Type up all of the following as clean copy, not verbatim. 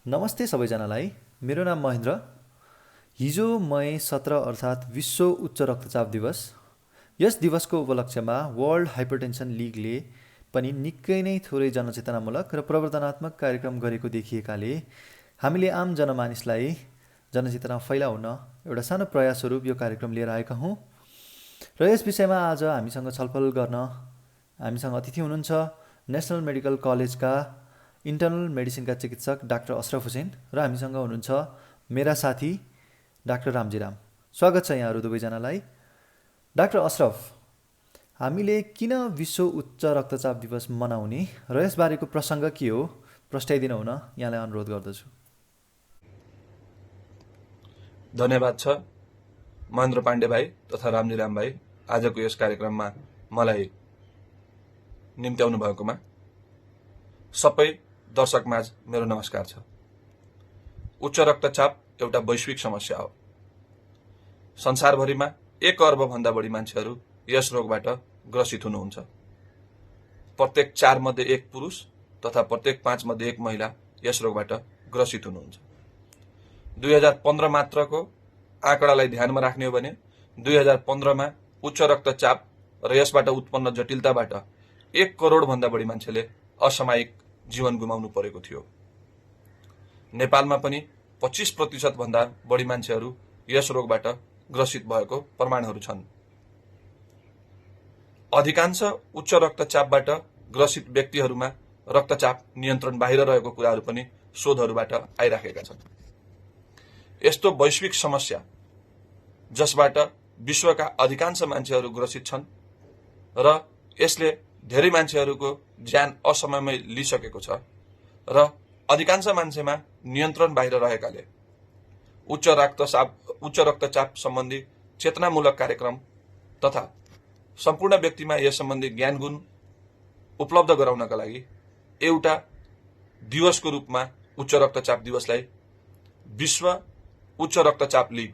नमस्ते सबैजनालाई। मेरो नाम महेन्द्र। हिजो मई 17 अर्थात् विश्व उच्च रक्तचाप दिवस। यस दिवसको उपलक्ष्यमा वर्ल्ड हाइपरटेन्सन लिगले पनि निकै नै थोरै जनचेतनामूलक र प्रवर्धनात्मक कार्यक्रम गरेको देखिएकाले हामीले आम जनमानिसलाई जनचेतना फैलाउन एउटा सानो प्रयासस्वरूप यो कार्यक्रम लिएर आएका हौँ। र यस विषयमा आज हामीसँग छलफल गर्न हामीसँग अतिथि हुनुहुन्छ नेसनल मेडिकल कलेजका इन्टर्नल मेडिसिनका चिकित्सक डाक्टर अशरफ हुसैन र हामीसँग हुनुहुन्छ मेरा साथी डाक्टर रामजीराम। स्वागत छ यहाँहरू दुवैजनालाई। डाक्टर अशरफ, हामीले किन विश्व उच्च रक्तचाप दिवस मनाउने र यसबारेको प्रसङ्ग के हो प्रस्ट्याइदिनु हुन यहाँलाई अनुरोध गर्दछु। धन्यवाद छ महेन्द्र पाण्डे भाइ तथा रामजीराम भाइ आजको यस कार्यक्रममा मलाई निम्त्याउनु भएकोमा। सबै दर्शकमाझ मेरो नमस्कार छ। उच्च रक्तचाप एउटा वैश्विक समस्या हो। संसारभरिमा 1 अर्ब भन्दा बढी मान्छेहरू यस रोगबाट ग्रसित हुनुहुन्छ। प्रत्येक 4 मध्ये 1 पुरुष तथा प्रत्येक 5 मध्ये 1 महिला यस रोगबाट ग्रसित हुनुहुन्छ। 2015 मात्रको आँकडालाई ध्यानमा राख्ने हो भने 2015 मा उच्च रक्तचाप र यसबाट उत्पन्न जटिलताबाट 1 करोड भन्दा बढी मान्छेले असामयिक जीवन गुमाउनु परेको थियो। नेपालमा पनि 25% भन्दा बढी मान्छेहरू यस रोगबाट ग्रसित भएको प्रमाणहरू छन्। अधिकांश उच्च रक्तचापबाट ग्रसित व्यक्तिहरूमा रक्तचाप नियन्त्रण बाहिर रहेको कुराहरू पनि शोधहरूबाट आइराखेका छन्। यस्तो वैश्विक समस्या जसबाट विश्वका अधिकांश मान्छेहरू ग्रसित छन् र यसले धेरै मान्छेहरूको ज्यान असमयमै लिइसकेको छ र अधिकांश मान्छेमा नियन्त्रण बाहिर रहेकाले उच्च रक्तचाप सम्बन्धी चेतनामूलक कार्यक्रम तथा सम्पूर्ण व्यक्तिमा यस सम्बन्धी ज्ञान गुण उपलब्ध गराउनका लागि एउटा दिवसको रूपमा उच्च रक्तचाप दिवसलाई विश्व उच्च रक्तचाप लिग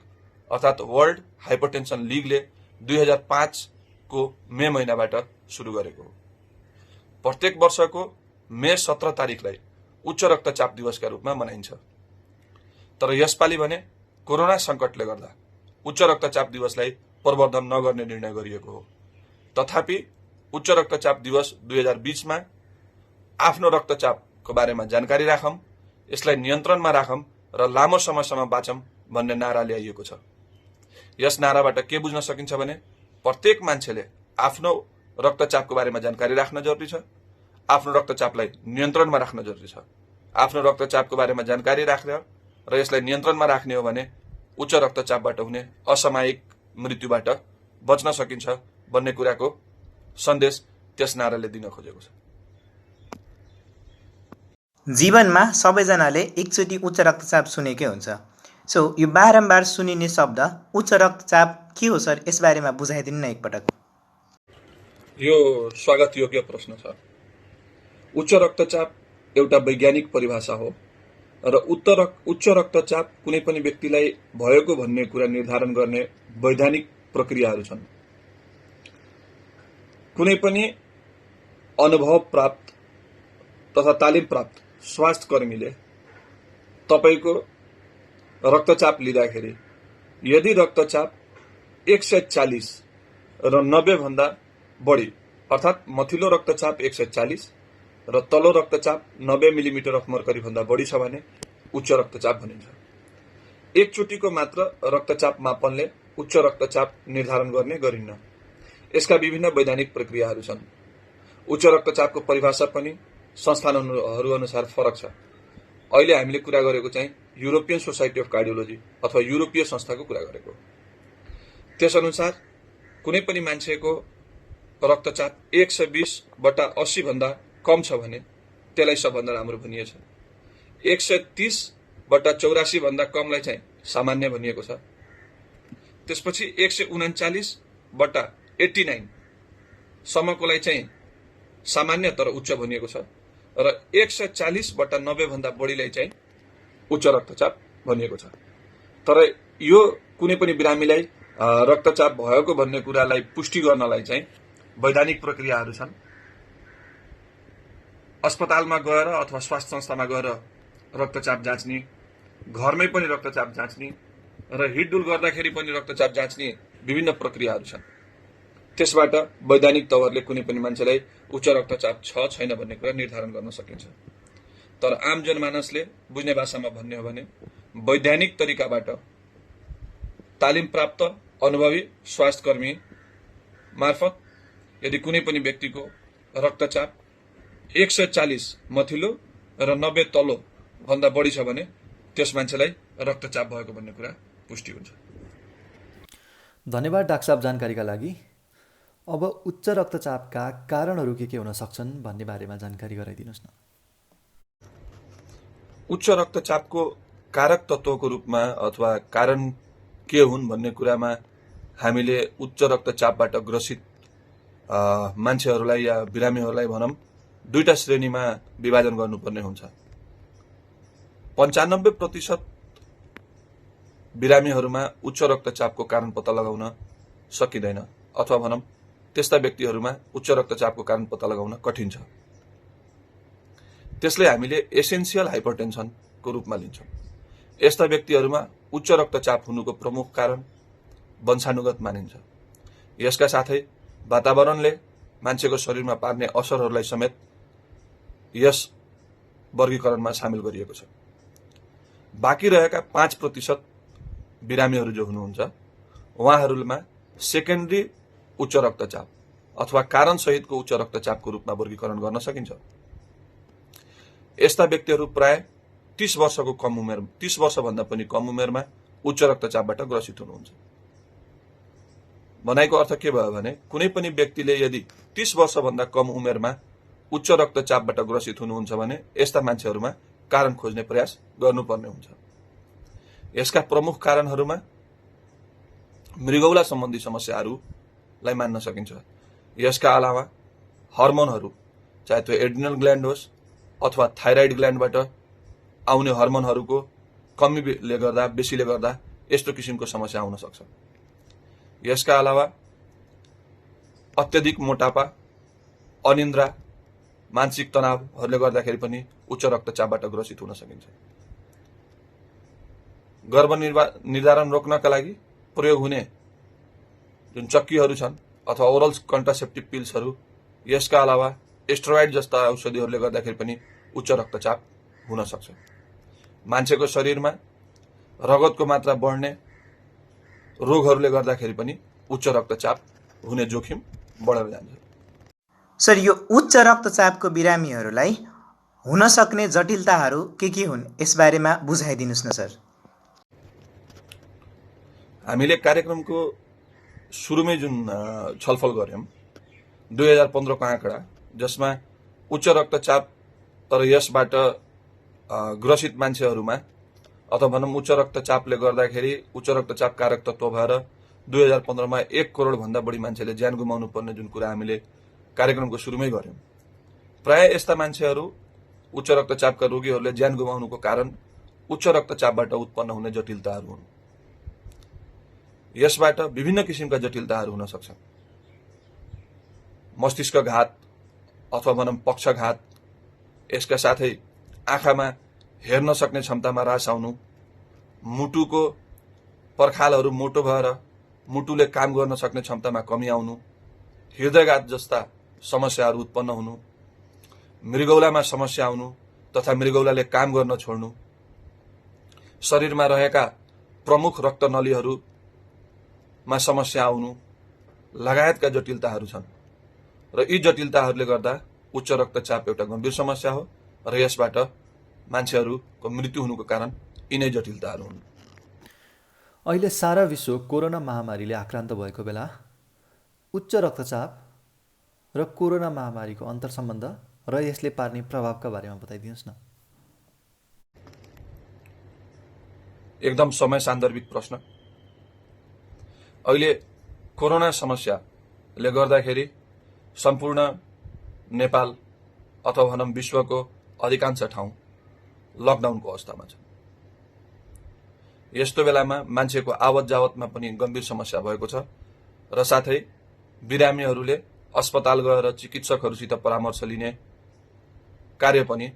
अर्थात् वर्ल्ड हाइपरटेन्सन लिगले 2005 को मे महिनाबाट सुरु गरेको हो। प्रत्येक वर्षको मे 17 तारिखलाई उच्च रक्तचाप दिवसका रूपमा मनाइन्छ। तर यसपालि भने कोरोना संकटले गर्दा उच्च रक्तचाप दिवसलाई प्रवर्धन नगर्ने निर्णय गरिएको हो। तथापि उच्च रक्तचाप दिवस 2020 मा आफ्नो रक्तचापको बारेमा जानकारी राखौं, यसलाई नियन्त्रणमा राखौं र लामो समयसम्म बाँचौं भन्ने नारा ल्याइएको छ। यस नाराबाट के बुझ्न सकिन्छ भने प्रत्येक मान्छेले आफ्नो रक्तचापको बारेमा जानकारी राख्न जरुरी छ, आफ्नो रक्तचापलाई नियन्त्रणमा राख्न जरुरी छ। आफ्नो रक्तचापको बारेमा जानकारी राखेर र यसलाई नियन्त्रणमा राख्ने हो भने उच्च रक्तचापबाट हुने असामयिक मृत्युबाट बच्न सकिन्छ भन्ने कुराको सन्देश त्यस नाराले दिन खोजेको छ। जीवनमा सबैजनाले एकचोटि उच्च रक्तचाप सुनेकै हुन्छ। सो यो बारम्बार सुनिने शब्द उच्च रक्तचाप के हो सर, यसबारेमा बुझाइदिनु न एकपटक। यो स्वागत योग्य प्रश्न छ। उच्च रक्तचाप एउटा वैज्ञानिक परिभाषा हो र उच्च रक्तचाप कुनै पनि व्यक्तिलाई भएको भन्ने कुरा निर्धारण गर्ने वैधानिक प्रक्रियाहरू छन्। कुनै पनि अनुभव प्राप्त तथा तालिम प्राप्त स्वास्थ्य कर्मीले तपाईको रक्तचाप लिँदाखेरि यदि रक्तचाप 140 र 90 भन्दा बढी अर्थात् मथिल्लो रक्तचाप 140 र तल्लो रक्तचाप 90 मिलिमिटर अफ मर्करी भन्दा बढी छ भने उच्च रक्तचाप भनिन्छ। एकचोटिको मात्र रक्तचाप मापनले उच्च रक्तचाप निर्धारण गर्ने गरिन्न। यसका विभिन्न वैधानिक प्रक्रियाहरू छन्। उच्च रक्तचापको परिभाषा पनि संस्थानहरू अनुसार फरक छ। अहिले हामीले कुरा गरेको चाहिँ युरोपियन सोसाइटी अफ कार्डियोलोजी अथवा युरोपीय संस्थाको कुरा गरेको। त्यसअनुसार कुनै पनि मान्छेको रक्तचाप 120/80 भन्दा कम छ भने त्यसलाई सबभन्दा राम्रो भनिएको छ। 130/84 भन्दा कमलाई चाहिँ सामान्य भनिएको छ। त्यसपछि 139/89 सम्मकोलाई चाहिँ सामान्य तर उच्च भनिएको छ र 140/90 भन्दा बढीलाई चाहिँ उच्च रक्तचाप भनिएको छ। तर यो कुनै पनि बिरामीलाई रक्तचाप भएको भन्ने कुरालाई पुष्टि गर्नलाई चाहिँ वैधानिक प्रक्रियाहरू छन्। अस्पतालमा गएर अथवा स्वास्थ्य संस्थामा गएर रक्तचाप जाँच्ने, घरमै पनि रक्तचाप जाँच्ने र हिडडुल गर्दाखेरि पनि रक्तचाप जाँच्ने विभिन्न प्रक्रियाहरू छन्। त्यसबाट वैधानिक तवरले कुनै पनि मान्छेलाई उच्च रक्तचाप छ छैन भन्ने कुरा निर्धारण गर्न सकिन्छ। तर आम जनमानसले बुझ्ने भाषामा भन्ने हो भने वैधानिक तरिकाबाट तालिम प्राप्त अनुभवी स्वास्थ्यकर्मी मार्फत यदि कुनै पनि व्यक्तिको रक्तचाप 140 मथिल्लो र 90 तल्लो भन्दा बढी छ भने त्यस मान्छेलाई रक्तचाप भएको भन्ने कुरा पुष्टि हुन्छ। धन्यवाद डाक्टर साहब जानकारीका लागि। अब उच्च रक्तचापका कारणहरू के हुन सक्छन् भन्ने बारेमा जानकारी गराइदिनुहोस् न। उच्च रक्तचापको कारक तत्त्वको रूपमा अथवा कारण के हुन् भन्ने कुरामा हामीले उच्च रक्तचापबाट ग्रसित मान्छेहरूलाई या बिरामीहरूलाई भनौँ दुईटा श्रेणीमा विभाजन गर्नुपर्ने हुन्छ। 95% बिरामीहरूमा उच्च रक्तचापको कारण पत्ता लगाउन सकिँदैन अथवा भनौँ त्यस्ता व्यक्तिहरूमा उच्च रक्तचापको कारण पत्ता लगाउन कठिन छ। त्यसलाई हामीले एसेन्सियल हाइपरटेन्सनको रूपमा लिन्छौँ। यस्ता व्यक्तिहरूमा उच्च रक्तचाप हुनुको प्रमुख कारण वंशानुगत मानिन्छ। यसका साथै वातावरणले मान्छेको शरीरमा पार्ने असरहरूलाई समेत यस वर्गीकरणमा सामेल गरिएको छ। बाँकी रहेका 5% बिरामीहरू जो हुनुहुन्छ उहाँहरूमा सेकेन्डरी उच्च रक्तचाप अथवा कारण सहितको उच्च रक्तचापको रूपमा वर्गीकरण गर्न सकिन्छ। यस्ता व्यक्तिहरू प्राय 30 वर्षको कम उमेर 30 वर्षभन्दा पनि कम उमेरमा उच्च रक्तचापबाट ग्रसित हुनुहुन्छ। भनाइको अर्थ के भयो भने कुनै पनि व्यक्तिले यदि 30 वर्षभन्दा कम उमेरमा उच्च रक्तचापबाट ग्रसित हुनुहुन्छ भने यस्ता मान्छेहरूमा कारण खोज्ने प्रयास गर्नुपर्ने हुन्छ। यसका प्रमुख कारणहरूमा मृगौला सम्बन्धी समस्याहरूलाई मान्न सकिन्छ। यसका अलावा हर्मोनहरू चाहे त्यो एड्रिनल ग्ल्यान्ड होस् अथवा थाइराइड ग्ल्यान्डबाट आउने हर्मोनहरूको कमीले गर्दा बेसीले गर्दा यस्तो किसिमको समस्या आउन सक्छ। यसका अलावा अत्यधिक मोटापा, अनिन्द्रा, मानसिक तनावहरूले गर्दाखेरि पनि उच्च रक्तचापबाट ग्रसित हुन सकिन्छ। गर्भ निर्धारण रोक्नका लागि प्रयोग हुने जुन चक्कीहरू छन् अथवा ओरल कन्ट्रासेप्टिभ पिल्सहरू, यसका अलावा स्टेरोइड जस्ता औषधिहरूले गर्दाखेरि पनि उच्च रक्तचाप हुन सक्छ। मान्छेको शरीरमा रगतको मात्रा बढ्ने रोगहरूले गर्दाखेरि पनि उच्च रक्तचाप हुने जोखिम बढेर जान्छ। सर, यो उच्च रक्तचापको बिरामीहरूलाई हुन सक्ने जटिलताहरू के हुन् यसबारेमा बुझाइदिनुहोस् न सर। हामीले कार्यक्रमको सुरुमै जुन छलफल गर्यौं 2015 को आँकडा, जसमा उच्च रक्तचाप तर यसबाट ग्रसित मान्छेहरूमा अथवा भनौँ उच्च रक्तचापले गर्दाखेरि उच्च रक्तचाप कारक तत्त्व भएर 2015 मा 1 करोड भन्दा बढी मान्छेले ज्यान गुमाउनु पर्ने जुन कुरा हामीले कार्यक्रमको सुरुमै गर्यौं। प्राय यस्ता मान्छेहरू उच्च रक्तचापका रोगीहरूले ज्यान गुमाउनुको कारण उच्च रक्तचापबाट उत्पन्न हुने जटिलताहरू हुन्। यसबाट विभिन्न किसिमका जटिलताहरू हुन सक्छन्। मस्तिष्कघात अथवा भनौँ पक्षघात, यसका साथै आँखामा हेर्न सक्ने क्षमतामा ह्रास आउनु, मुटुको पर्खालहरू मोटो भएर मुटुले काम गर्न सक्ने क्षमतामा कमी आउनु, हृदयघात जस्ता समस्याहरू उत्पन्न हुनु, मृगौलामा समस्या आउनु तथा मृगौलाले काम गर्न छोड्नु, शरीरमा रहेका प्रमुख रक्तनलीहरूमा समस्या आउनु लगायतका जटिलताहरू छन्। र यी जटिलताहरूले गर्दा उच्च रक्तचाप एउटा गम्भीर समस्या हो र यसबाट मान्छेहरूको मृत्यु हुनुको कारण यिनै जटिलताहरू हुन्। अहिले सारा विश्व कोरोना महामारीले आक्रान्त भएको बेला उच्च रक्तचाप र कोरोना महामारीको अन्तर्सम्बन्ध र यसले पार्ने प्रभावका बारेमा बताइदिनुहोस् न। एकदम समय सान्दर्भिक प्रश्न। अहिले कोरोना समस्याले गर्दाखेरि सम्पूर्ण नेपाल अथवा भनौँ विश्वको अधिकांश ठाउँ लकडाउनको अवस्थामा छ। यस्तो बेलामा मान्छेको आवत जावतमा पनि गम्भीर समस्या भएको छ र साथै बिरामीहरूले अस्पताल गएर चिकित्सकहरूसित परामर्श लिने कार्य पनि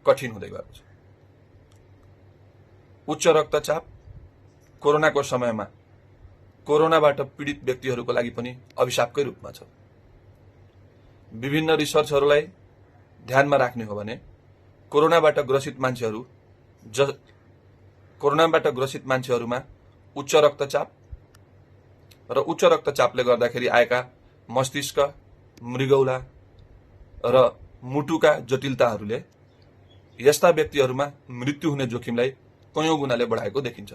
कठिन हुँदै गएको छ। उच्च रक्तचाप कोरोनाको समयमा कोरोनाबाट पीडित व्यक्तिहरूको लागि पनि अभिशापकै रूपमा छ। विभिन्न रिसर्चहरूलाई ध्यानमा राख्ने हो भने कोरोनाबाट ग्रसित मान्छेहरूमा उच्च रक्तचाप र उच्च रक्तचापले गर्दाखेरि आएका मस्तिष्क, मृगौला र मुटुका जटिलताहरूले यस्ता व्यक्तिहरूमा मृत्यु हुने जोखिमलाई कयौं गुणाले बढाएको देखिन्छ।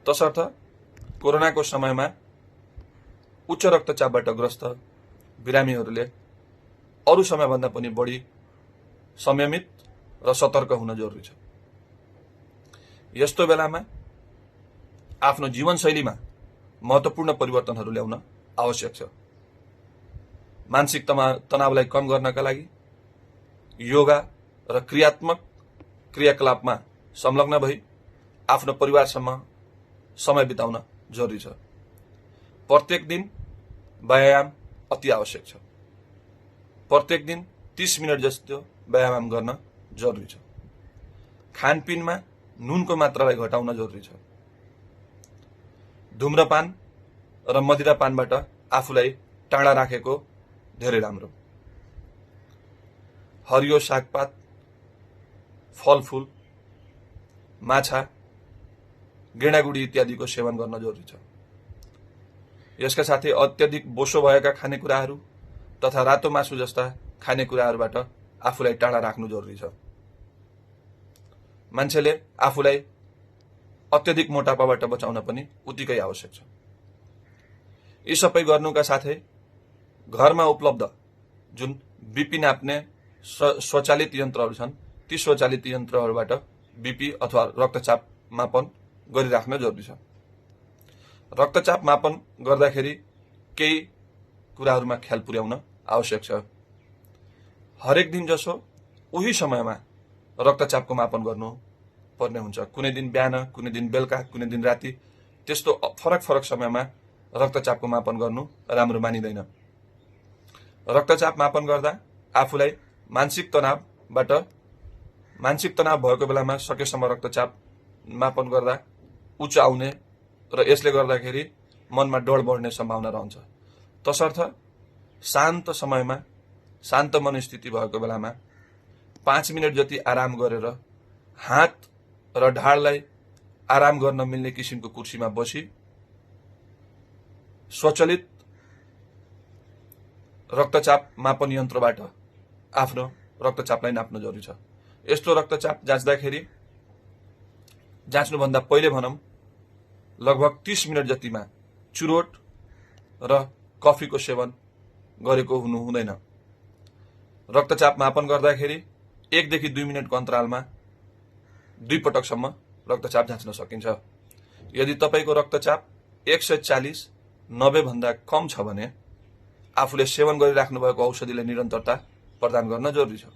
तसर्थ कोरोनाको समयमा उच्च रक्तचापबाट ग्रस्त बिरामीहरूले अरू समयभन्दा पनि बढी संयमित र सतर्क हुन जरुरी छ। यस्तो बेलामा आफ्नो जीवनशैलीमा महत्त्वपूर्ण परिवर्तनहरू ल्याउन आवश्यक छ। मानसिक तनावलाई कम गर्नका लागि योगा र क्रियात्मक क्रियाकलापमा संलग्न भई आफ्नो परिवारसँग समय बिताउन जरुरी छ। प्रत्येक दिन व्यायाम अति आवश्यक छ। प्रत्येक दिन 30 मिनट जस्तो व्यायाम गर्न जरुरी छ। खानपिनमा नुनको मात्रालाई घटाउन जरुरी छ। धूम्रपान र मदिरापानबाट आफूलाई टाढा राखेको धेरै राम्रो। हरियो सागपात, फलफूल, माछा, गेडागुडी इत्यादिको सेवन गर्न जरुरी छ। यसका साथै अत्यधिक बोसो भएका खानेकुराहरू तथा रातो मासु जस्ता खानेकुराहरूबाट आफूलाई टाढा राख्नु जरुरी छ। मान्छेले आफूलाई अत्यधिक मोटापाबाट बचाउन पनि उत्तिकै आवश्यक छ। यी सबै गर्नुका साथै घरमा उपलब्ध जुन बीपी नाप्ने स्वचालित यन्त्रहरू छन् ती स्वचालित यन्त्रहरूबाट बीपी अथवा रक्तचाप मापन गरिराख्न जरुरी छ। रक्तचाप मापन गर्दाखेरि केही कुराहरूमा ख्याल पुर्याउन आवश्यक छ। हरेक दिन जसो उही समयमा रक्तचापको मापन गर्नु पर्ने हुन्छ। कुनै दिन बिहान, कुनै दिन बेलुका, कुनै दिन राति, त्यस्तो फरक फरक समयमा रक्तचापको मापन गर्नु राम्रो मानिँदैन। रक्तचाप मापन गर्दा आफूलाई मानसिक तनाव भएको बेलामा सकेसम्म रक्तचाप मापन गर्दा उच्च आउने र यसले गर्दाखेरि मनमा डर बढ्ने सम्भावना रहन्छ। तसर्थ शान्त समयमा, शान्त मनस्थिति भएको बेलामा 5 मिनट जति आराम गरेर हात र ढाडलाई आराम गर्न मिल्ने किसिमको कुर्सीमा बसी स्वचालित रक्तचाप मापन यन्त्रबाट आफ्नो रक्तचापलाई नाप्न जरुरी छ। यस्तो रक्तचाप जाँच्नुभन्दा पहिले भनौं लगभग 30 मिनट जतिमा चुरोट र कफीको सेवन गरेको हुनु हुँदैन। रक्तचाप मापन गर्दाखेरि 1 देखि 2 मिनटको अन्तरालमा 2 पटकसम्म रक्तचाप जाँच्न सकिन्छ। यदि तपाईको रक्तचाप 140/90 भन्दा कम छ भने आफूले सेवन गरिराख्नु भएको औषधिले निरन्तरता प्रदान गर्न जरुरी छ।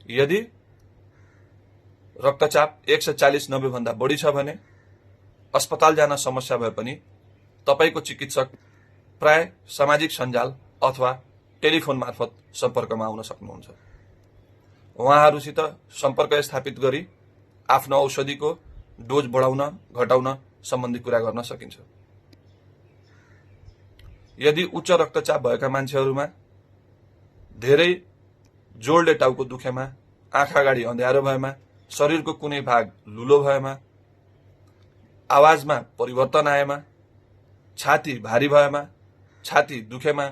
यदि रक्तचाप 140/90 भन्दा बढी छ भने अस्पताल जान समस्या भए पनि तपाईको चिकित्सक प्राय सामाजिक सञ्जाल अथवा टेलिफोन मार्फत सम्पर्कमा आउन सक्नुहुन्छ। उहाँहरूसित सम्पर्क स्थापित गरी आफ्नो औषधिको डोज बढाउन घटाउन सम्बन्धी कुरा गर्न सकिन्छ। यदि उच्च रक्तचाप भएका मान्छेहरूमा धेरै जोडले टाउको दुखेमा, आँखा अगाडि अँध्यारो भएमा, शरीरको कुनै भाग लुलो भएमा, आवाजमा परिवर्तन आएमा, छाती भारी भएमा, छाती दुखेमा,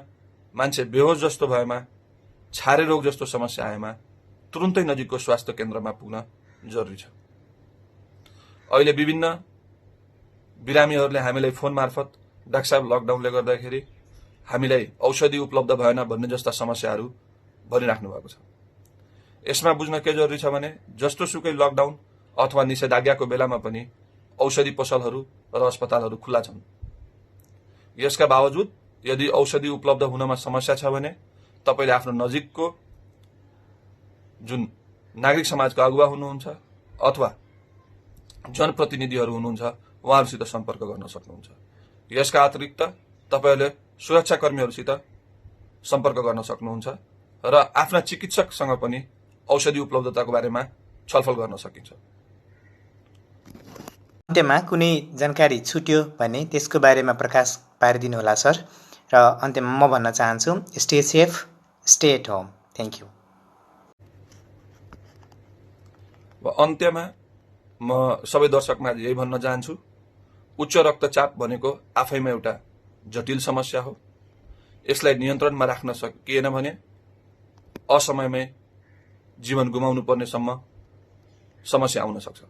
मान्छे बेहोस जस्तो भएमा, छारे रोग जस्तो समस्या आएमा तुरुन्तै नजिकको स्वास्थ्य केन्द्रमा पुग्न जरुरी छ। अहिले विभिन्न बिरामीहरूले हामीलाई फोन मार्फत डाक्टर साहब लकडाउनले गर्दाखेरि हामीलाई औषधि उपलब्ध भएन भन्ने जस्ता समस्याहरू भनिराख्नु भएको छ। यसमा बुझ्न के जरुरी छ भने जस्तो सुकै लकडाउन अथवा निषेधाज्ञाको बेलामा पनि औषधि पसलहरू र अस्पतालहरू खुला छन्। यसका बावजुद यदि औषधि उपलब्ध हुनमा समस्या छ भने तपाईले आफ्नो नजिकको जुन नागरिक समाजको अगुवा हुनुहुन्छ अथवा जनप्रतिनिधिहरू हुनुहुन्छ उहाँहरूसित सम्पर्क गर्न सक्नुहुन्छ। यसका अतिरिक्त तपाईले सुरक्षाकर्मीहरूसित सम्पर्क गर्न सक्नुहुन्छ र आफ्ना चिकित्सकसँग पनि औषधि उपलब्धताको बारेमा छलफल गर्न सकिन्छ। अन्त्यमा कुनै जानकारी छुट्यो भने त्यसको बारेमा प्रकाश पारिदिनुहोला सर। र अन्त्यमा म भन्न चाहन्छु, stay safe, stay at home. Thank you. अन्त्यमा म सबै दर्शकमा यही भन्न चाहन्छु, उच्च रक्तचाप भनेको आफैमा एउटा जटिल समस्या हो। यसलाई नियन्त्रणमा राख्न सकिएन भने असमयमै जीवन गुमाउनु पर्नेसम्म समस्या आउन सक्छ।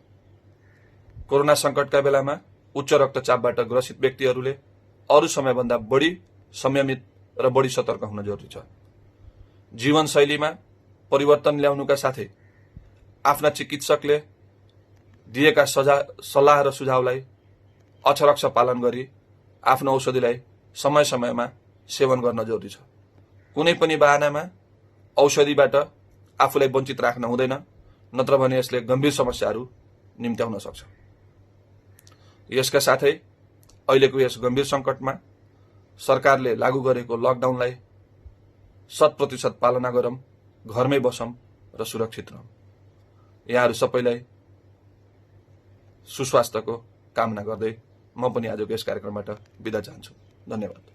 कोरोना संकटका बेलामा उच्च रक्तचापबाट ग्रसित व्यक्तिहरूले अरू समयभन्दा बढी संयमित र बढी सतर्क हुन जरुरी छ। जीवनशैलीमा परिवर्तन ल्याउनुका साथै आफ्ना चिकित्सकले दिएका सल्लाह र सुझावलाई अक्षरशः पालन गरी आफ्नो औषधिलाई समय समयमा सेवन गर्न जरुरी छ। कुनै पनि बहानामा औषधिबाट आफूलाई वञ्चित राख्न हुँदैन, नत्र भने यसले गम्भीर समस्याहरू निम्त्याउन सक्छ। यसका साथै अहिलेको यस गम्भीर संकटमा सरकारले लागू गरेको लकडाउनलाई 100% पालना गरौँ, घरमै बसौँ र सुरक्षित रहौँ। यहाँहरू सबैलाई सुस्वास्थ्यको कामना गर्दै म पनि आजको यस कार्यक्रमबाट बिदा चाहन्छु। धन्यवाद।